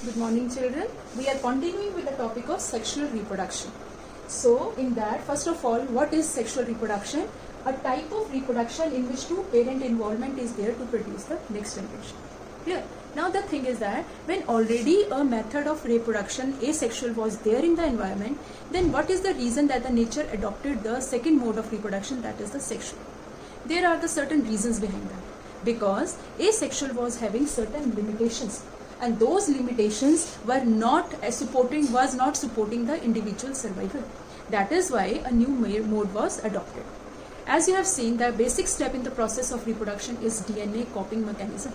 Good morning, children. We are continuing with the topic of sexual reproduction. So, in that, first of all, what is sexual reproduction? A type of reproduction in which two-parent involvement is there to produce the next generation. Clear? Now, the thing is that when already a method of reproduction, asexual, was there in the environment, then what is the reason that the nature adopted the second mode of reproduction, that is the sexual? There are the certain reasons behind that. Because asexual was having certain limitations, and those limitations were not supporting the individual survival. That is why a new mode was adopted. As you have seen, the basic step in the process of reproduction is DNA copying mechanism.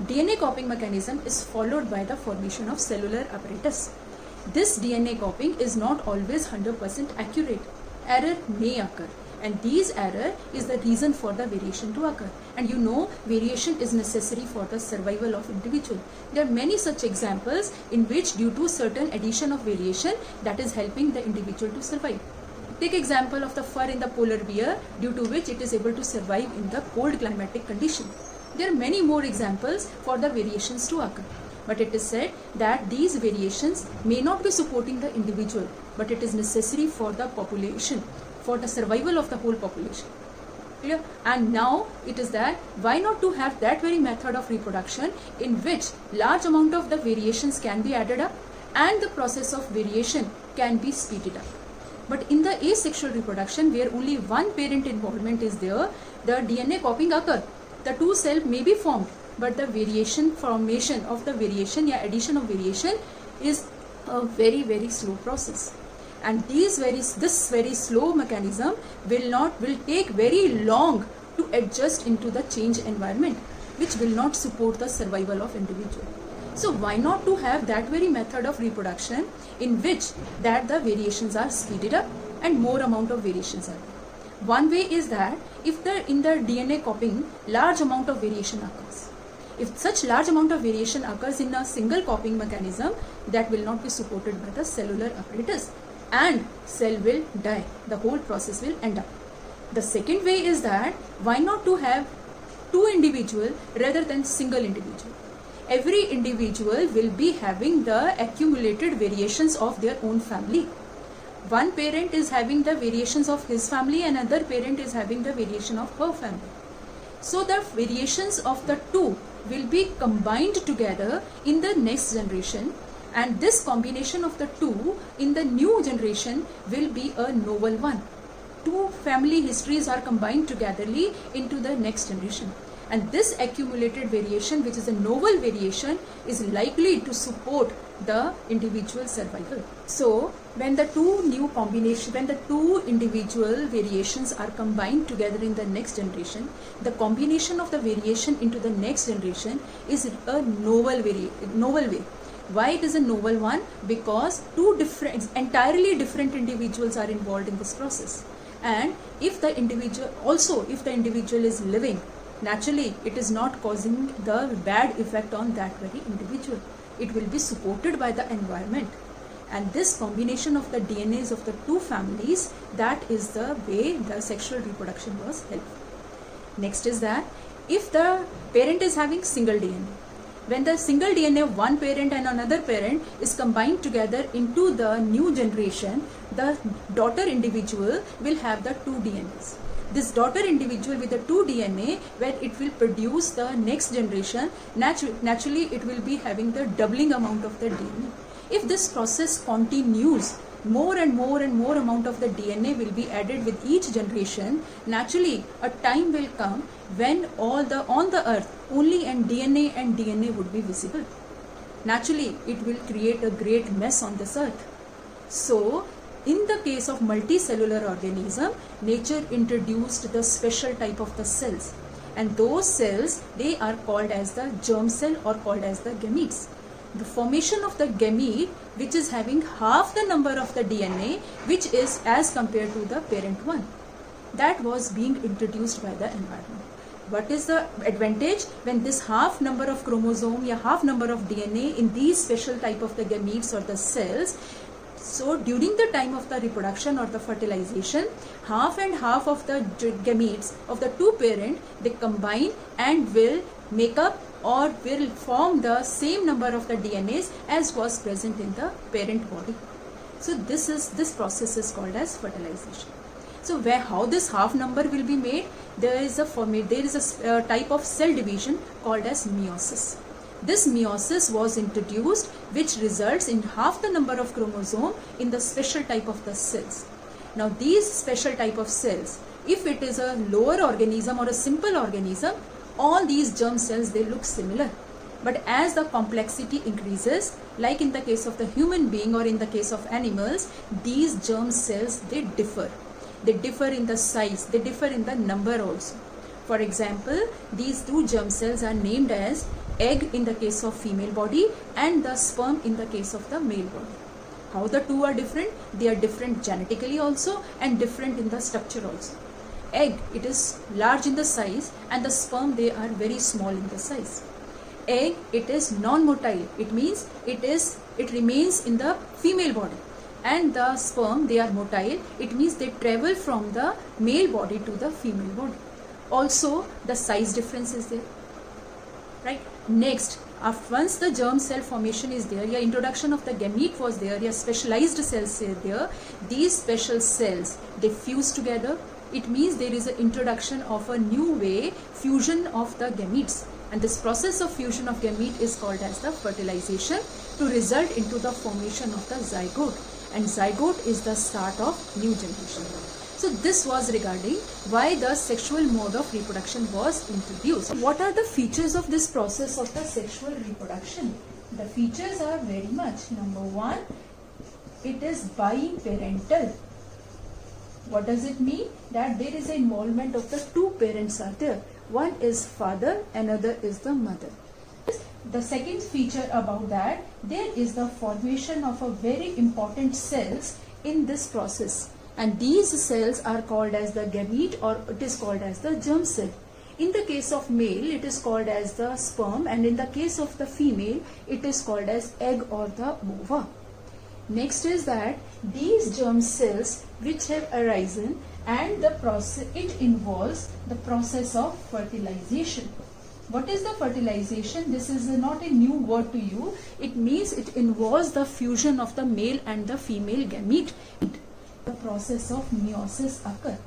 DNA copying mechanism is followed by the formation of cellular apparatus. This DNA copying is not always 100% accurate. Error may occur, and these error is the reason for the variation to occur. And you know, variation is necessary for the survival of individual. There are many such examples in which due to certain addition of variation that is helping the individual to survive. Take example of the fur in the polar bear, due to which it is able to survive in the cold climatic condition. There are many more examples for the variations to occur. But it is said that these variations may not be supporting the individual, but it is necessary for the population, for the survival of the whole population. Clear? And now it is that why not to have that very method of reproduction in which large amount of the variations can be added up and the process of variation can be speeded up. But in the asexual reproduction, where only one parent involvement is there, the DNA copying occurs. The two cells may be formed, but the formation of the variation, addition of variation is a very, very slow process. And this very slow mechanism will take very long to adjust into the change environment, which will not support the survival of individual. So why not to have that very method of reproduction in which that the variations are speeded up and more amount of variations are there. One way is that if in the DNA copying large amount of variation occurs. If such large amount of variation occurs in a single copying mechanism, that will not be supported by the cellular apparatus and cell will die. The whole process will end up. The second way is that why not to have two individual rather than single individual. Every individual will be having the accumulated variations of their own family. One parent is having the variations of his family, and another parent is having the variation of her family. So the variations of the two will be combined together in the next generation, and this combination of the two in the new generation will be a novel one. Two family histories are combined togetherly into the next generation, and this accumulated variation, which is a novel variation, is likely to support the individual survival. So when the two individual variations are combined together in the next generation, the combination of the variation into the next generation is a novel way. Why it is a novel one? Because entirely different individuals are involved in this process. And if the individual is living, naturally it is not causing the bad effect on that very individual. It will be supported by the environment. And this combination of the DNAs of the two families, that is the way the sexual reproduction was helpful. Next is that if the parent is having single DNA, when the single DNA of one parent and another parent is combined together into the new generation, the daughter individual will have the two DNAs. This daughter individual with the two DNA, when it will produce the next generation, naturally it will be having the doubling amount of the DNA. If this process continues, more and more amount of the DNA will be added with each generation. Naturally, a time will come when on the earth only DNA would be visible. Naturally, it will create a great mess on this earth. So, in the case of multicellular organism, nature introduced the special type of the cells, and those cells, they are called as the germ cell or called as the gametes. The formation of the gamete, which is having half the number of the DNA, which is as compared to the parent one, that was being introduced by the environment. What is the advantage? When this half number of chromosome or half number of DNA in these special type of the gametes or the cells, so during the time of the reproduction or the fertilization, half and half of the gametes of the two parent, they combine and will make up or will form the same number of the DNAs as was present in the parent body. So this process is called as fertilization. So how this half number will be made? There is a type of cell division called as meiosis. This meiosis was introduced, which results in half the number of chromosome in the special type of the cells. Now these special type of cells, if it is a lower organism or a simple organism, all these germ cells, they look similar. But as the complexity increases, like in the case of the human being or in the case of animals, these germ cells, they differ. They differ in the size, they differ in the number also. For example, these two germ cells are named as egg in the case of female body and the sperm in the case of the male body. How the two are different? They are different genetically also and different in the structure also. Egg, it is large in the size, and the sperm, they are very small in the size. Egg, it is non-motile. It means it remains in the female body. And the sperm, they are motile. It means they travel from the male body to the female body. Also, the size difference is there. Right? Next, once the germ cell formation is there, your introduction of the gamete was there, your specialized cells are there, these special cells, they fuse together. It means there is an introduction of a new way, fusion of the gametes. And this process of fusion of gamete is called as the fertilization to result into the formation of the zygote. And zygote is the start of new generation. So this was regarding why the sexual mode of reproduction was introduced. What are the features of this process of the sexual reproduction? The features are very much. Number one, it is biparental. What does it mean? That there is an involvement of the two parents are there. One is father, another is the mother. The second feature about that, there is the formation of a very important cells in this process. And these cells are called as the gamete, or it is called as the germ cell. In the case of male, it is called as the sperm, and in the case of the female, it is called as egg or the ova. Next is that these germ cells which have arisen, and the process, it involves the process of fertilization. What is the fertilization? This is not a new word to you. It means it involves the fusion of the male and the female gamete. The process of meiosis occur.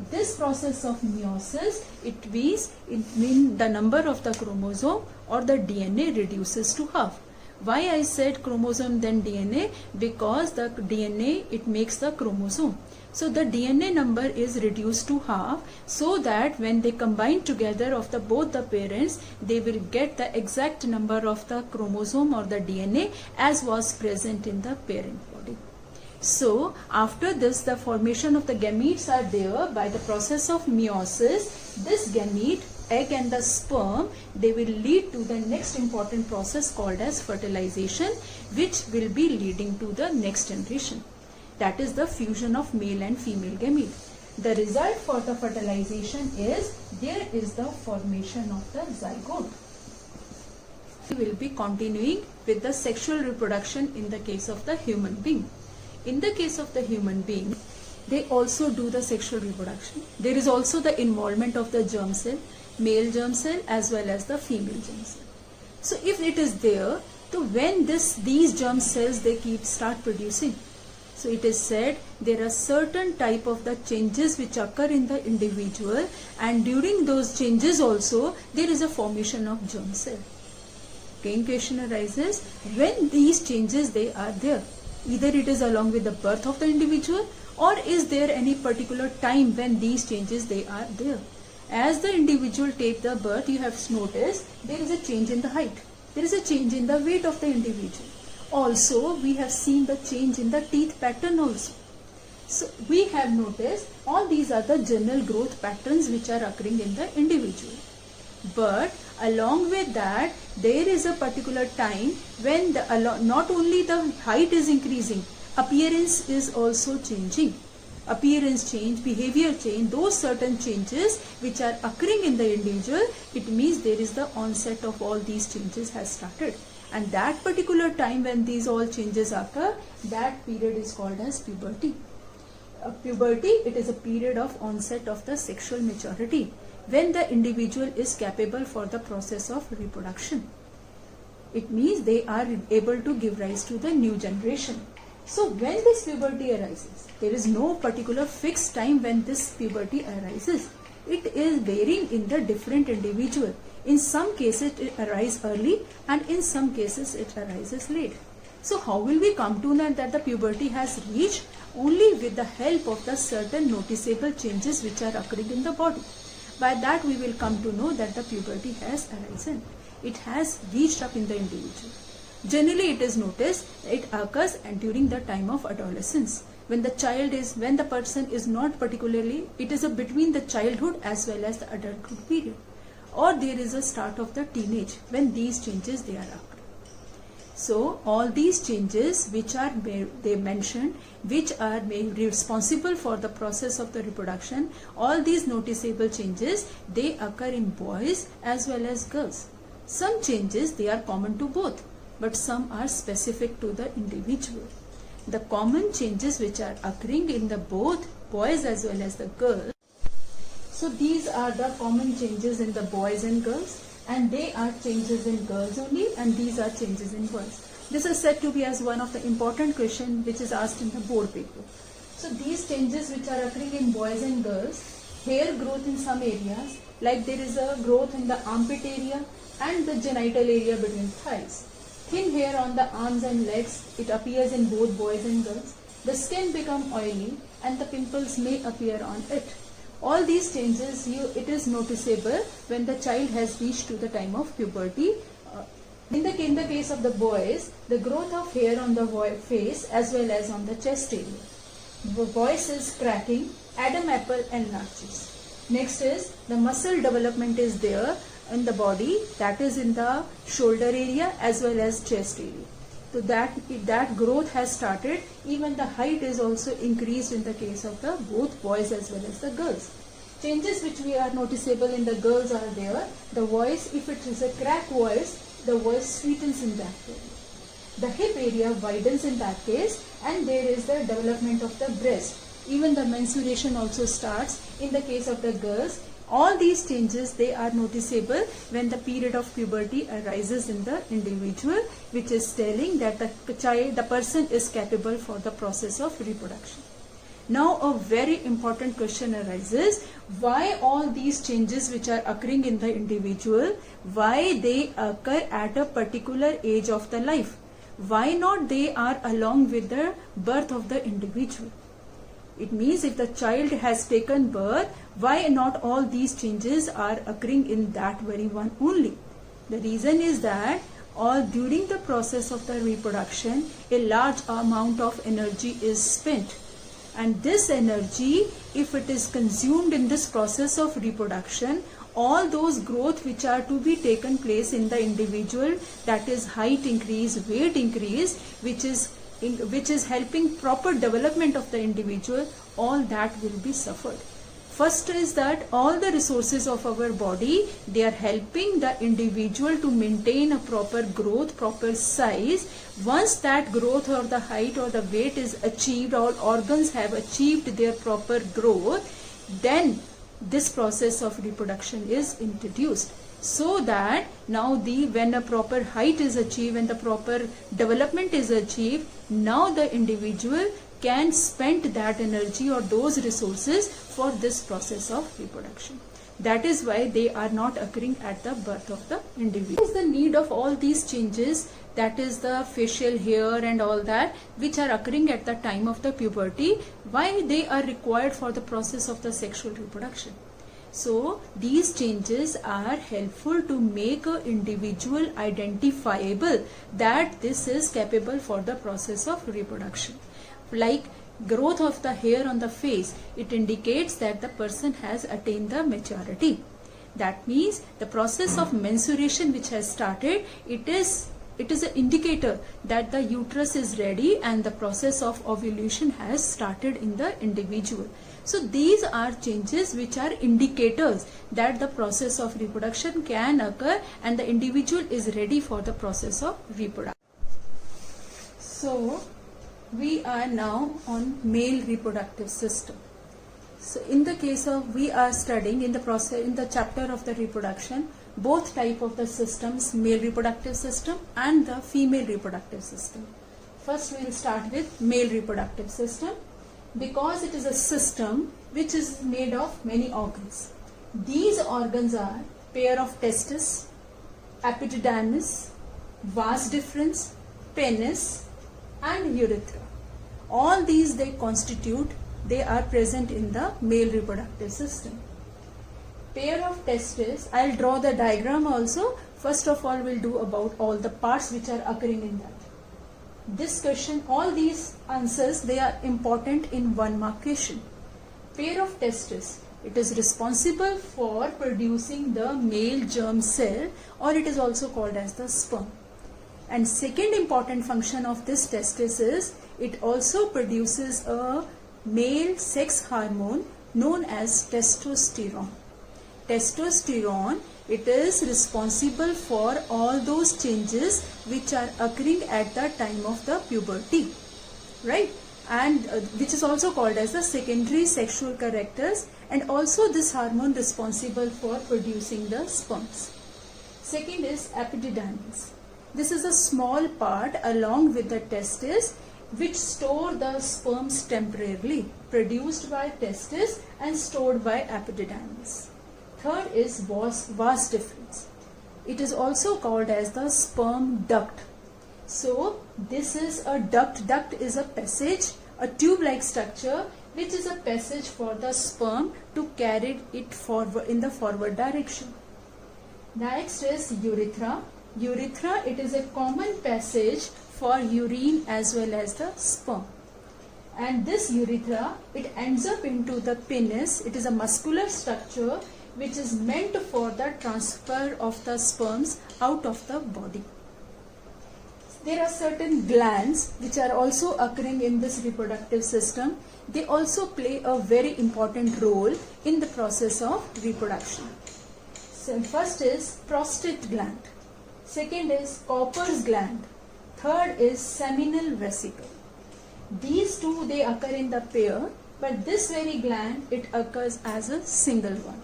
This process of meiosis, it means the number of the chromosome or the DNA reduces to half. Why I said chromosome then DNA? Because the DNA, it makes the chromosome. So the DNA number is reduced to half, so that when they combine together of both the parents, they will get the exact number of the chromosome or the DNA as was present in the parent body. So after this, the formation of the gametes are there by the process of meiosis. This gamete, egg and the sperm, they will lead to the next important process called as fertilization, which will be leading to the next generation. That is the fusion of male and female gamete. The result for the fertilization is there is the formation of the zygote. We will be continuing with the sexual reproduction in the case of the human being. In the case of the human being, they also do the sexual reproduction. There is also the involvement of the germ cell, male germ cell as well as the female germ cell. So if it is there, so when these germ cells, they start producing. So it is said there are certain type of the changes which occur in the individual, and during those changes also there is a formation of germ cell. Again question arises, when these changes they are there, either it is along with the birth of the individual, or is there any particular time when these changes they are there. As the individual take the birth, you have noticed there is a change in the height, there is a change in the weight of the individual. Also, we have seen the change in the teeth pattern also. So, we have noticed all these are the general growth patterns which are occurring in the individual. But along with that, there is a particular time when not only the height is increasing, appearance is also changing. Appearance change, behavior change, those certain changes which are occurring in the individual, it means there is the onset of all these changes has started. And that particular time when these all changes occur, that period is called as puberty. Puberty, it is a period of onset of the sexual maturity. when the individual is capable for the process of reproduction. It means they are able to give rise to the new generation. So when this puberty arises, there is no particular fixed time when this puberty arises. It is varying in the different individual. In some cases it arises early and in some cases it arises late. So how will we come to know that the puberty has reached? Only with the help of the certain noticeable changes which are occurring in the body. By that we will come to know that the puberty has arisen. It has reached up in the individual. Generally it is noticed it occurs and during the time of adolescence. When the person is not particularly, it is between the childhood as well as the adulthood period. Or there is a start of the teenage when these changes they are occurring. So all these changes which are they mentioned, which are responsible for the process of the reproduction, all these noticeable changes they occur in boys as well as girls. Some changes they are common to both, but some are specific to the individual. The common changes which are occurring in the both boys as well as the girls. So these are the common changes in the boys and girls, and they are changes in girls only, and these are changes in boys. This is said to be as one of the important questions which is asked in the board paper. So these changes which are occurring in boys and girls, hair growth in some areas, like there is a growth in the armpit area and the genital area between thighs. Thin hair on the arms and legs, it appears in both boys and girls. The skin become oily and the pimples may appear on it. All these changes, it is noticeable when the child has reached to the time of puberty. In the case of the boys, the growth of hair on the face as well as on the chest area. The voice is cracking, Adam apple enlarges. Next is the muscle development is there in the body, that is in the shoulder area as well as chest area. So that growth has started. Even the height is also increased in the case of the both boys as well as the girls. Changes which we are noticeable in the girls are there. The voice, if it is a crack voice, the voice sweetens in that area. The hip area widens in that case, and there is the development of the breast. Even the menstruation also starts in the case of the girls. All these changes they are noticeable when the period of puberty arises in the individual, which is telling that the person is capable for the process of reproduction. Now a very important question arises, why all these changes which are occurring in the individual, why they occur at a particular age of the life? Why not they are along with the birth of the individual? It means if the child has taken birth, why not all these changes are occurring in that very one only? The reason is that during the process of the reproduction, a large amount of energy is spent. And this energy, if it is consumed in this process of reproduction, all those growth which are to be taken place in the individual, that is height increase, weight increase, which is helping proper development of the individual, all that will be suffered. First is that all the resources of our body, they are helping the individual to maintain a proper growth, proper size. Once that growth or the height or the weight is achieved, all organs have achieved their proper growth, then this process of reproduction is introduced. So that now when a proper height is achieved, when the proper development is achieved, now the individual can spend that energy or those resources for this process of reproduction. That is why they are not occurring at the birth of the individual. What is the need of all these changes, that is the facial hair and all that, which are occurring at the time of the puberty, why they are required for the process of the sexual reproduction? So these changes are helpful to make an individual identifiable that this is capable for the process of reproduction. Like growth of the hair on the face, it indicates that the person has attained the maturity. That means the process of menstruation which has started, it is an indicator that the uterus is ready and the process of ovulation has started in the individual. So these are changes which are indicators that the process of reproduction can occur and the individual is ready for the process of reproduction. So we are now on male reproductive system. So in the case of, we are studying in the process, in the chapter of the reproduction, both type of the systems, male reproductive system and the female reproductive system. First we will start with male reproductive system, because it is a system which is made of many organs. These organs are pair of testis, epididymis, vas deferens, penis and urethra. All these they are present in the male reproductive system. Pair of testes, I will draw the diagram also. First of all, we will do about all the parts which are occurring in that. This question, all these answers, they are important in 1 mark question. Pair of testes, it is responsible for producing the male germ cell, or it is also called as the sperm. And second important function of this testis is, it also produces a male sex hormone known as testosterone. Testosterone, it is responsible for all those changes which are occurring at the time of the puberty, right? And which is also called as the secondary sexual characters, and also this hormone responsible for producing the sperms. Second is epididymis. This is a small part along with the testis which store the sperms temporarily, produced by testis and stored by epididymis. Third is vas deferens. It is also called as the sperm duct. So this is a duct. Duct is a passage, a tube-like structure which is a passage for the sperm to carry it forward in the forward direction. Next is urethra. Urethra, it is a common passage for urine as well as the sperm. And this urethra, it ends up into the penis. It is a muscular structure which is meant for the transfer of the sperms out of the body. There are certain glands which are also occurring in this reproductive system. They also play a very important role in the process of reproduction. So first is prostate gland. Second is Cowper's gland. Third is seminal vesicle. These two, they occur in the pair, but this very gland, it occurs as a single one.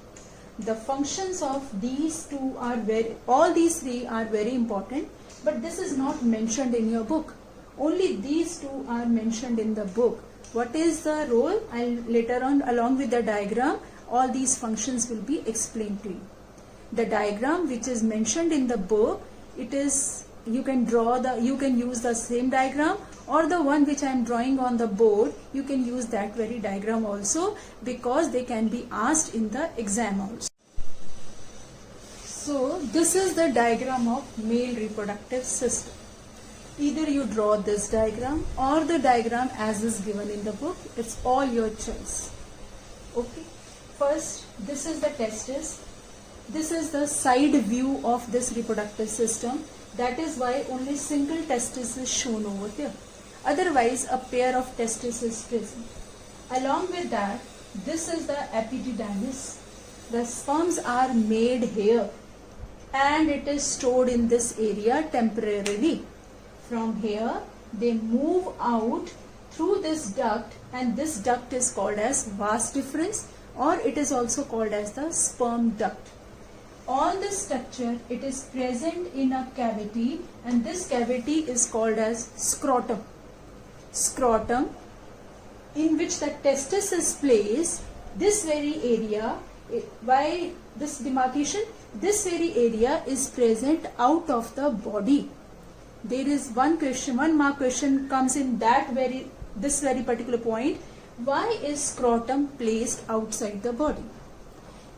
The functions of these two are all these three are very important, but this is not mentioned in your book. Only these two are mentioned in the book. What is the role? I'll later on, along with the diagram, all these functions will be explained to you. The diagram which is mentioned in the book, it is, you can use the same diagram, or the one which I am drawing on the board, you can use that very diagram also, because they can be asked in the exam also. So this is the diagram of male reproductive system. Either you draw this diagram or the diagram as is given in the book. It's all your choice. Okay. First, this is the testis. This is the side view of this reproductive system. That is why only single testis is shown over here. Otherwise, a pair of testes is present. Along with that, this is the epididymis. The sperms are made here and it is stored in this area temporarily. From here, they move out through this duct, and this duct is called as vas deferens, or it is also called as the sperm duct. All this structure, it is present in a cavity, and this cavity is called as scrotum. Scrotum, in which the testis is placed. This very area, by this demarcation, this very area is present out of the body. There is one mark question comes in this very particular point. Why is scrotum placed outside the body?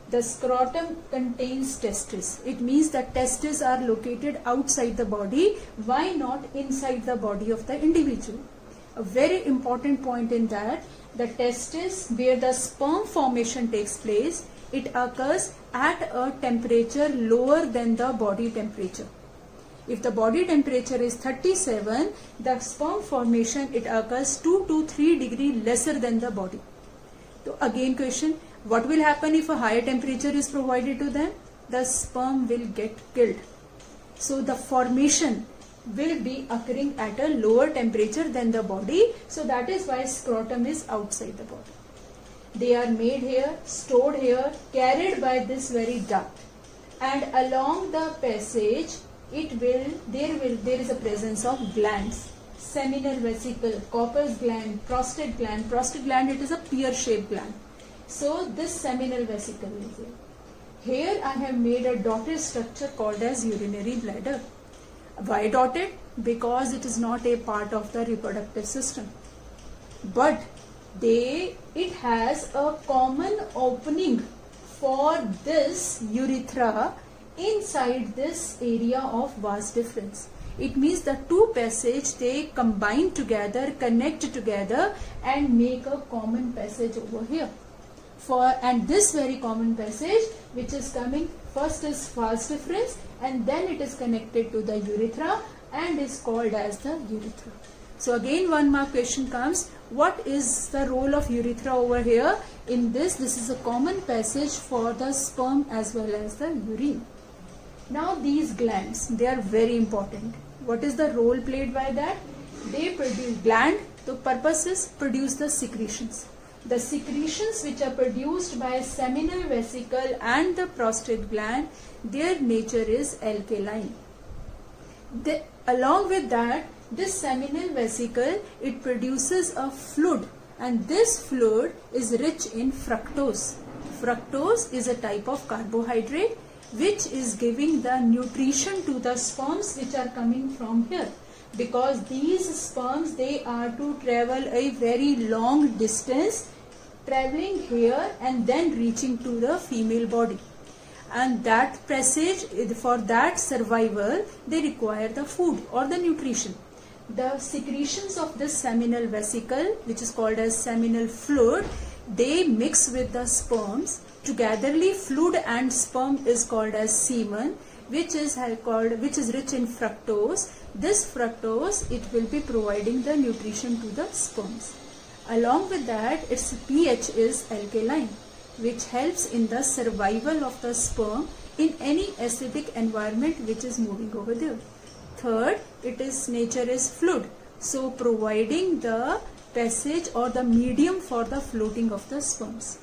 The scrotum contains testes. It means that testes are located outside the body. Why not inside the body of the individual? A very important point in that, the testis where the sperm formation takes place, it occurs at a temperature lower than the body temperature. If the body temperature is 37, the sperm formation, it occurs 2 to 3 degrees lesser than the body. So again question, what will happen if a higher temperature is provided to them? The sperm will get killed. So the formation will be occurring at a lower temperature than the body. So that is why scrotum is outside the body. They are made here, stored here, carried by this very duct, and along the passage there is a presence of glands. Seminal vesicle, Cooper's gland, prostate gland. Prostate gland, it is a pear-shaped gland. So this seminal vesicle is here. Here I have made a dotted structure called as urinary bladder. Why dotted? Because it is not a part of the reproductive system. But it has a common opening for this urethra inside this area of vas deferens. It means the two passage, they combine together, connect together and make a common passage over here. And this very common passage which is coming first is vas deferens and then it is connected to the urethra and is called as the urethra. So again one more question comes, what is the role of urethra over here? In this is a common passage for the sperm as well as the urine. Now these glands, they are very important. What is the role played by that? They produce gland, the purpose is produce the secretions. The secretions which are produced by seminal vesicle and the prostate gland, their nature is alkaline. Along with that, this seminal vesicle, it produces a fluid and this fluid is rich in fructose. Fructose is a type of carbohydrate which is giving the nutrition to the sperms which are coming from here. Because these sperms, they are to travel a very long distance, traveling here and then reaching to the female body. And that passage, for that survival, they require the food or the nutrition. The secretions of this seminal vesicle, which is called as seminal fluid, they mix with the sperms. Togetherly, fluid and sperm is called as semen, which is rich in fructose. This fructose, it will be providing the nutrition to the sperms. Along with that, its pH is alkaline, which helps in the survival of the sperm in any acidic environment which is moving over there. Third, its nature is fluid, so providing the passage or the medium for the floating of the sperms.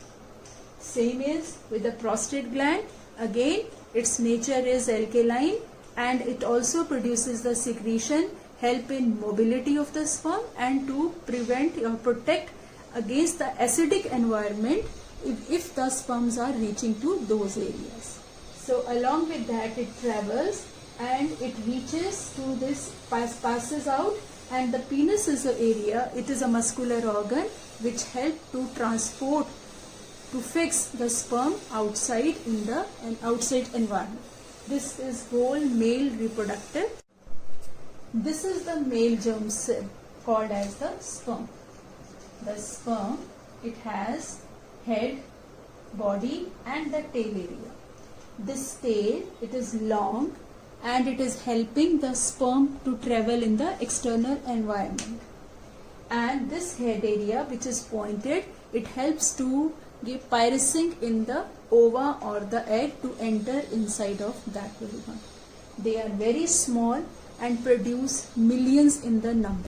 Same is with the prostate gland. Again, its nature is alkaline and it also produces the secretion, help in mobility of the sperm and to prevent or protect against the acidic environment if the sperms are reaching to those areas. So along with that, it travels and it reaches to this, passes out, and the penis is the area, it is a muscular organ which helps to transport, to fix the sperm outside in the outside environment. This is whole male reproductive. This is the male germ cell called as the sperm. The sperm, it has head, body and the tail area. This tail, it is long and it is helping the sperm to travel in the external environment. And this head area which is pointed, it helps to give pyrrhizing in the ova or the egg to enter inside of that very one. They are very small and produce millions in the number.